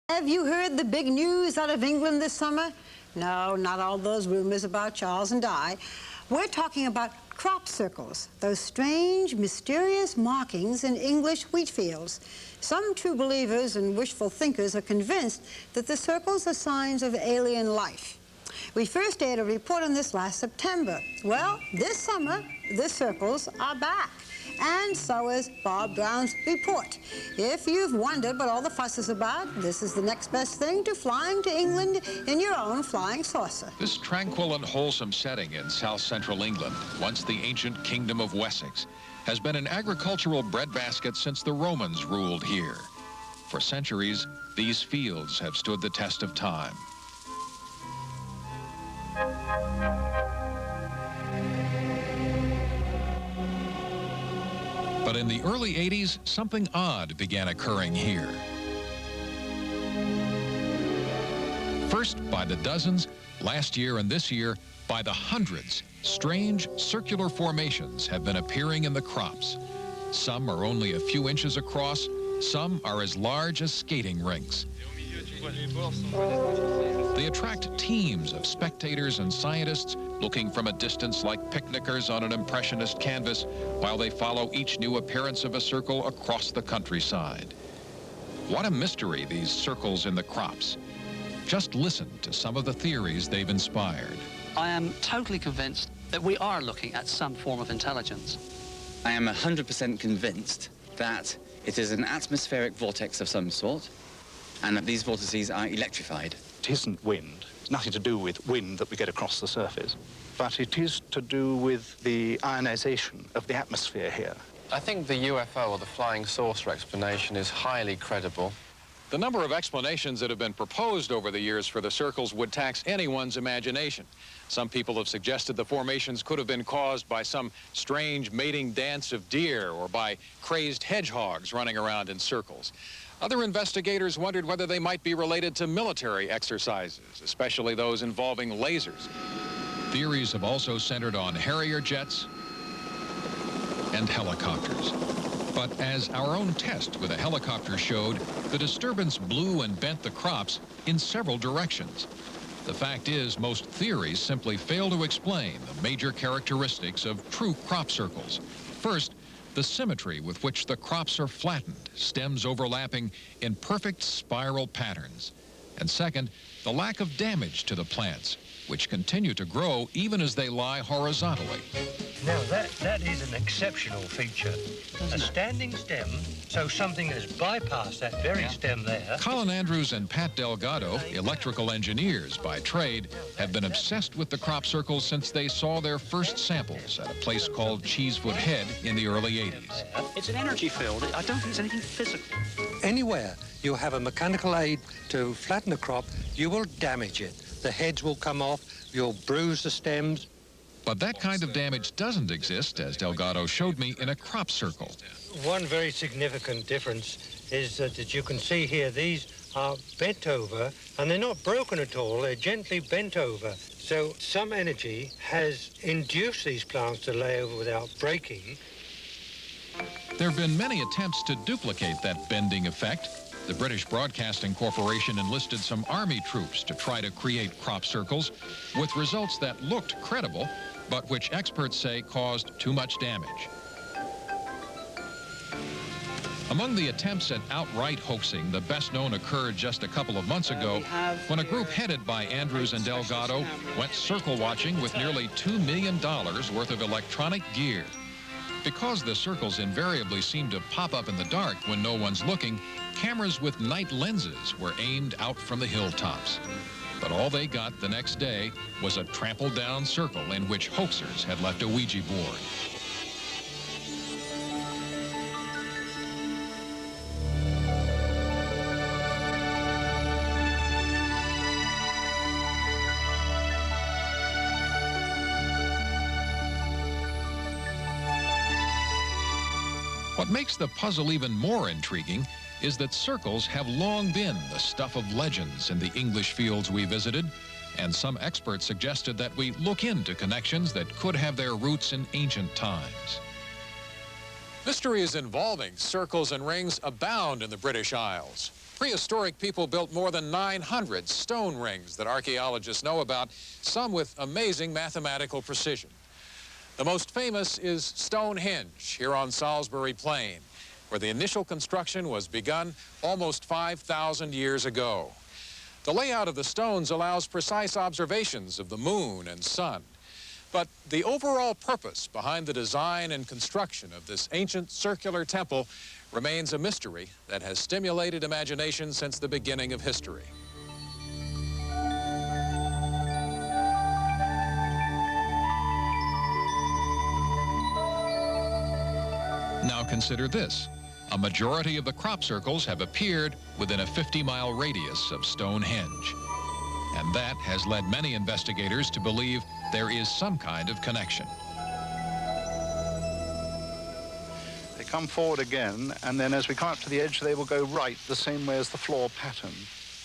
Have you heard the big news out of England this summer? No, not all those rumors about Charles and Di. We're talking about crop circles, those strange, mysterious markings in English wheat fields. Some true believers and wishful thinkers are convinced that the circles are signs of alien life. We first aired a report on this last September. Well, this summer, the circles are back. And so is Bob Brown's report. If you've wondered what all the fuss is about, this is the next best thing to flying to England in your own flying saucer. This tranquil and wholesome setting in south-central England, once the ancient kingdom of Wessex, has been an agricultural breadbasket since the Romans ruled here. For centuries, these fields have stood the test of time. But in the early 80s, something odd began occurring here. First by the dozens, last year and this year by the hundreds, strange circular formations have been appearing in the crops. Some are only a few inches across, some are as large as skating rinks. They attract teams of spectators and scientists looking from a distance like picnickers on an impressionist canvas while they follow each new appearance of a circle across the countryside. What a mystery, these circles in the crops. Just listen to some of the theories they've inspired. I am totally convinced that we are looking at some form of intelligence. I am 100% convinced that it is an atmospheric vortex of some sort, and that these vortices are electrified. It isn't wind. It's nothing to do with wind that we get across the surface, but it is to do with the ionization of the atmosphere here. I think the UFO, or the flying saucer explanation, is highly credible. The number of explanations that have been proposed over the years for the circles would tax anyone's imagination. Some people have suggested the formations could have been caused by some strange mating dance of deer or by crazed hedgehogs running around in circles. Other investigators wondered whether they might be related to military exercises, especially those involving lasers. Theories have also centered on Harrier jets and helicopters. But as our own test with a helicopter showed, the disturbance blew and bent the crops in several directions. The fact is, most theories simply fail to explain the major characteristics of true crop circles. First, the symmetry with which the crops are flattened, stems overlapping in perfect spiral patterns. And second, the lack of damage to the plants, which continue to grow even as they lie horizontally. Now that is an exceptional feature. A standing stem, so something has bypassed that very stem there. Colin Andrews and Pat Delgado, electrical engineers by trade, have been obsessed with the crop circles since they saw their first samples at a place called Cheesefoot Head in the early 80s. It's an energy field. I don't think it's anything physical. Anywhere you have a mechanical aid to flatten a crop, you will damage it. The heads will come off, you'll bruise the stems. But that kind of damage doesn't exist, as Delgado showed me, in a crop circle. One very significant difference is that you can see here, these are bent over, and they're not broken at all, they're gently bent over. So some energy has induced these plants to lay over without breaking. There have been many attempts to duplicate that bending effect. The British Broadcasting Corporation enlisted some army troops to try to create crop circles, with results that looked credible, but which experts say caused too much damage. Among the attempts at outright hoaxing, the best known occurred just a couple of months ago when a group headed by Andrews and Delgado went circle watching with nearly $2 million worth of electronic gear. Because the circles invariably seem to pop up in the dark when no one's looking, cameras with night lenses were aimed out from the hilltops. But all they got the next day was a trampled down circle in which hoaxers had left a Ouija board. What makes the puzzle even more intriguing is that circles have long been the stuff of legends in the English fields we visited, and some experts suggested that we look into connections that could have their roots in ancient times. Mysteries involving circles and rings abound in the British Isles. Prehistoric people built more than 900 stone rings that archaeologists know about, some with amazing mathematical precision. The most famous is Stonehenge here on Salisbury Plain, where the initial construction was begun almost 5,000 years ago. The layout of the stones allows precise observations of the moon and sun. But the overall purpose behind the design and construction of this ancient circular temple remains a mystery that has stimulated imagination since the beginning of history. Now consider this. A majority of the crop circles have appeared within a 50-mile radius of Stonehenge. And that has led many investigators to believe there is some kind of connection. They come forward again, and then as we come up to the edge, they will go right, the same way as the floor pattern.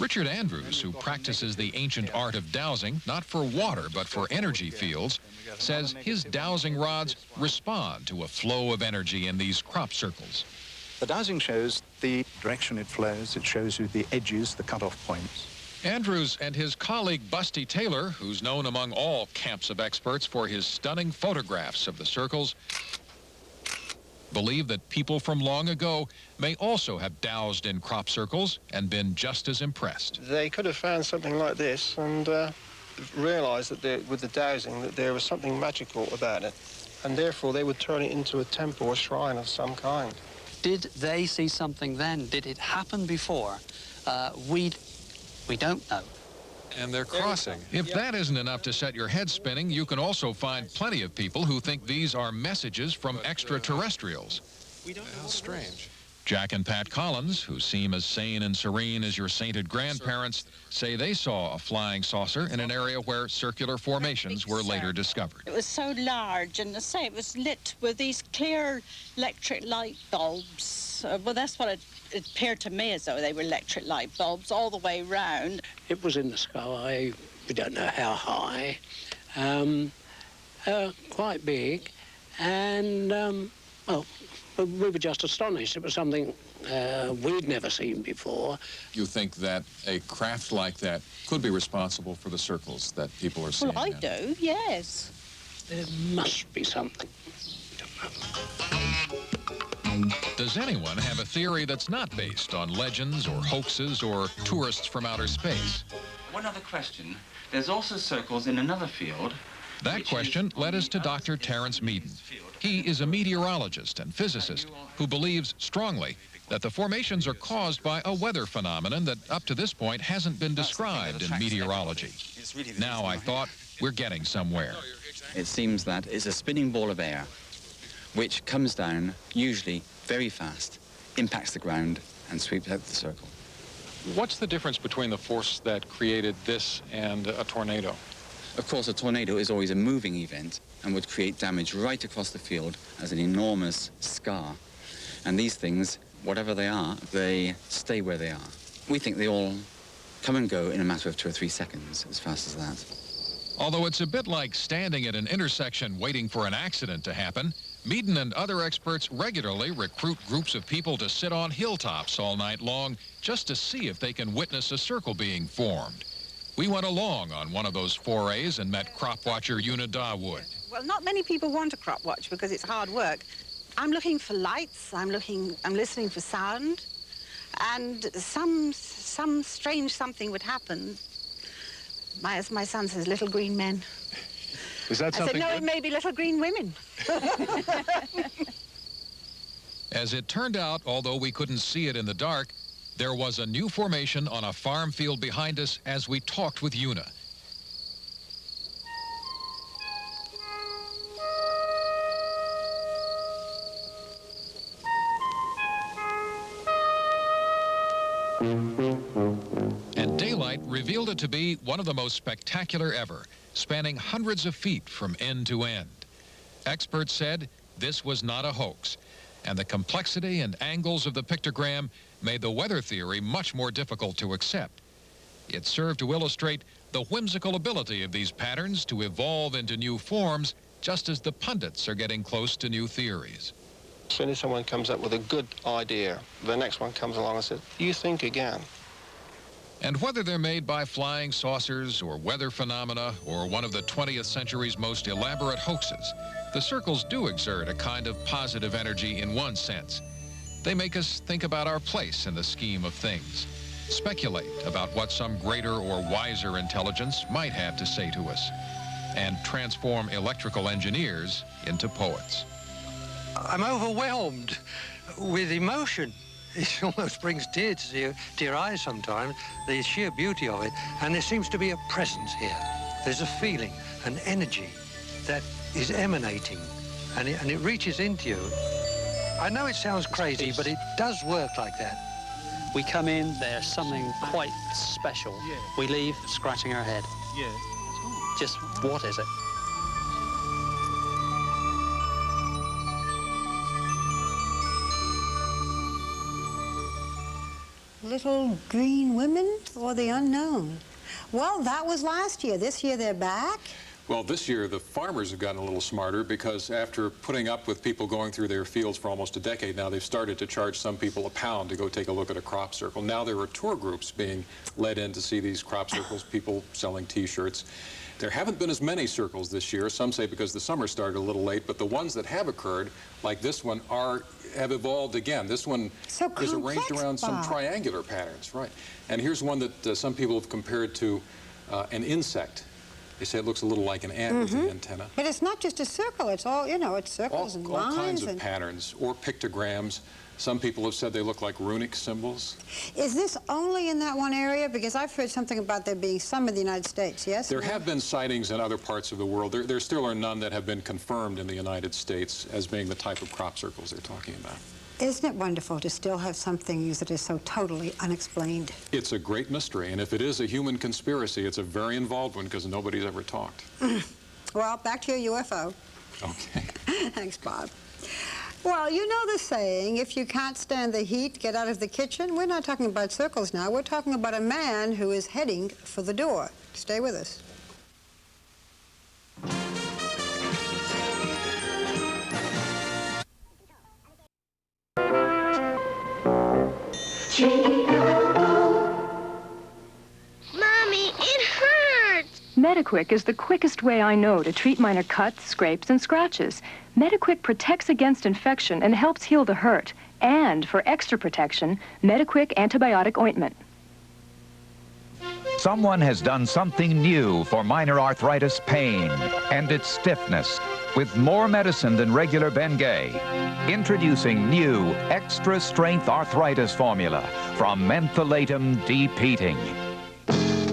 Richard Andrews, who practices the ancient art of dowsing, not for water but for energy fields, says his dowsing rods respond to a flow of energy in these crop circles. The dowsing shows the direction it flows. It shows you the edges, the cutoff points. Andrews and his colleague Busty Taylor, who's known among all camps of experts for his stunning photographs of the circles, believe that people from long ago may also have dowsed in crop circles and been just as impressed. They could have found something like this and realised that with the dowsing that there was something magical about it, and therefore they would turn it into a temple or shrine of some kind. Did they see something then? Did it happen before? We don't know. And they're crossing. If that isn't enough to set your head spinning, you can also find plenty of people who think these are messages from extraterrestrials. How strange. Jack and Pat Collins, who seem as sane and serene as your sainted grandparents, say they saw a flying saucer in an area where circular formations were later discovered. It was so large, and I say it was lit with these clear electric light bulbs. Well, that's what it appeared to me, as though they were electric light bulbs all the way round. It was in the sky. We don't know how high. Quite big, and well, we were just astonished. It was something we'd never seen before. You think that a craft like that could be responsible for the circles that people are seeing? Well, I do, yes. There must be something. Does anyone have a theory that's not based on legends or hoaxes or tourists from outer space? One other question. There's also circles in another field. That question led us to Dr. Terence Meaden. He is a meteorologist and physicist who believes strongly that the formations are caused by a weather phenomenon that up to this point hasn't been described in meteorology. Now I thought we're getting somewhere. It seems that it's a spinning ball of air, which comes down, usually very fast, impacts the ground, and sweeps out the circle. What's the difference between the force that created this and a tornado? Of course, a tornado is always a moving event and would create damage right across the field as an enormous scar. And these things, whatever they are, they stay where they are. We think they all come and go in a matter of 2 or 3 seconds, as fast as that. Although it's a bit like standing at an intersection waiting for an accident to happen, Meaden and other experts regularly recruit groups of people to sit on hilltops all night long just to see if they can witness a circle being formed. We went along on one of those forays and met crop watcher Una Dawood. Well, not many people want to crop watch because it's hard work. I'm looking for lights, I'm listening for sound, and some strange something would happen. As my son says, little green men. Is that something? I said, no, it may be little green women. As it turned out, although we couldn't see it in the dark, there was a new formation on a farm field behind us as we talked with Una. And daylight revealed it to be one of the most spectacular ever, spanning hundreds of feet from end to end. Experts said this was not a hoax, and the complexity and angles of the pictogram made the weather theory much more difficult to accept. It served to illustrate the whimsical ability of these patterns to evolve into new forms, just as the pundits are getting close to new theories. As soon as someone comes up with a good idea, the next one comes along and says, you think again. And whether they're made by flying saucers or weather phenomena or one of the 20th century's most elaborate hoaxes, the circles do exert a kind of positive energy in one sense. They make us think about our place in the scheme of things, speculate about what some greater or wiser intelligence might have to say to us, and transform electrical engineers into poets. I'm overwhelmed with emotion. It almost brings tears to your eyes sometimes, the sheer beauty of it. And there seems to be a presence here. There's a feeling, an energy that is emanating, and it reaches into you. I know it sounds crazy, but it does work like that. We come in, there's something quite special. Yeah. We leave scratching our head. Yeah. Just what is it? Little green women or the unknown? Well, that was last year. This year they're back. Well, this year the farmers have gotten a little smarter because after putting up with people going through their fields for almost a decade now, they've started to charge some people £1 to go take a look at a crop circle. Now there are tour groups being led in to see these crop circles, people selling T-shirts. There haven't been as many circles this year, some say because the summer started a little late, but the ones that have occurred, like this one, have evolved again. This one is arranged around some triangular patterns, right? And here's one that some people have compared to an insect. They say it looks a little like an ant with an antenna. But it's not just a circle. It's all, you know, it's circles and lines. All kinds of patterns, or pictograms. Some people have said they look like runic symbols. Is this only in that one area? Because I've heard something about there being some in the United States, yes? There have been sightings in other parts of the world. There still are none that have been confirmed in the United States as being the type of crop circles they're talking about. Isn't it wonderful to still have some things that are so totally unexplained? It's a great mystery, and if it is a human conspiracy, it's a very involved one because nobody's ever talked. Well, back to your UFO. Okay. Thanks, Bob. Well, you know the saying, if you can't stand the heat, get out of the kitchen. We're not talking about circles now. We're talking about a man who is heading for the door. Stay with us. Mommy, it hurts! Mediquick is the quickest way I know to treat minor cuts, scrapes, and scratches. Mediquick protects against infection and helps heal the hurt. And for extra protection, Mediquick antibiotic ointment. Someone has done something new for minor arthritis pain and its stiffness with more medicine than regular Bengay. Introducing new extra strength arthritis formula from Mentholatum Deep Heating.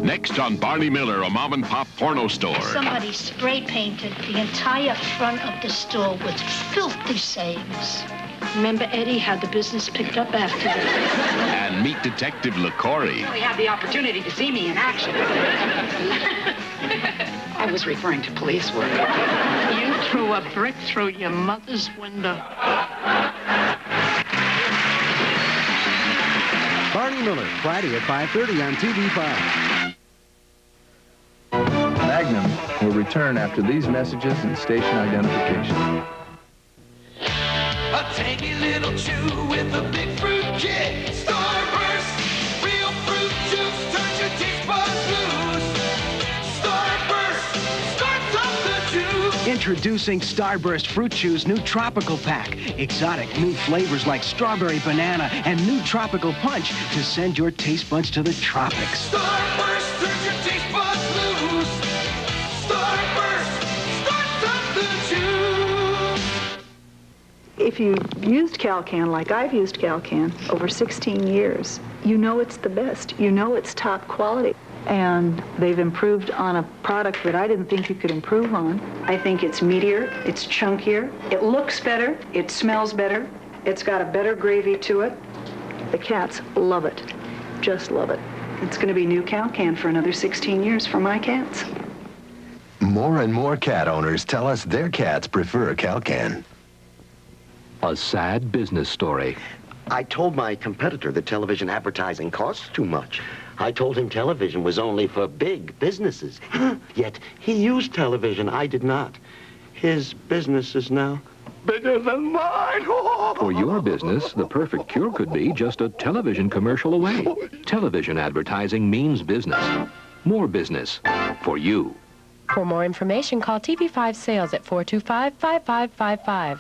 Next on Barney Miller, a mom-and-pop porno store. Somebody spray painted the entire front of the store with filthy sayings. Remember Eddie had the business picked up after that. And meet Detective LaCorey. You had the opportunity to see me in action. I was referring to police work. You threw a brick through your mother's window. Barney Miller, Friday at 5:30 on TV5. Magnum will return after these messages and station identification. A tangy little chew with a big fruit kick. Starburst, real fruit juice, turns your taste buds loose. Starburst, starts up the juice. Introducing Starburst Fruit Chew's new Tropical Pack. Exotic new flavors like strawberry banana and new Tropical Punch to send your taste buds to the tropics. Starburst, turns your taste buds loose. Starburst, starts up the juice. If you've used Calcan like I've used Calcan over 16 years, you know it's the best. You know it's top quality. And they've improved on a product that I didn't think you could improve on. I think it's meatier, it's chunkier, it looks better, it smells better, it's got a better gravy to it. The cats love it, just love it. It's going to be new Calcan for another 16 years for my cats. More and more cat owners tell us their cats prefer Calcan. A sad business story. I told my competitor that television advertising costs too much. I told him television was only for big businesses. Yet he used television. I did not. His business is now bigger than mine. For your business, the perfect cure could be just a television commercial away. Television advertising means business. More business for you. For more information, call TV5 Sales at 425-5555.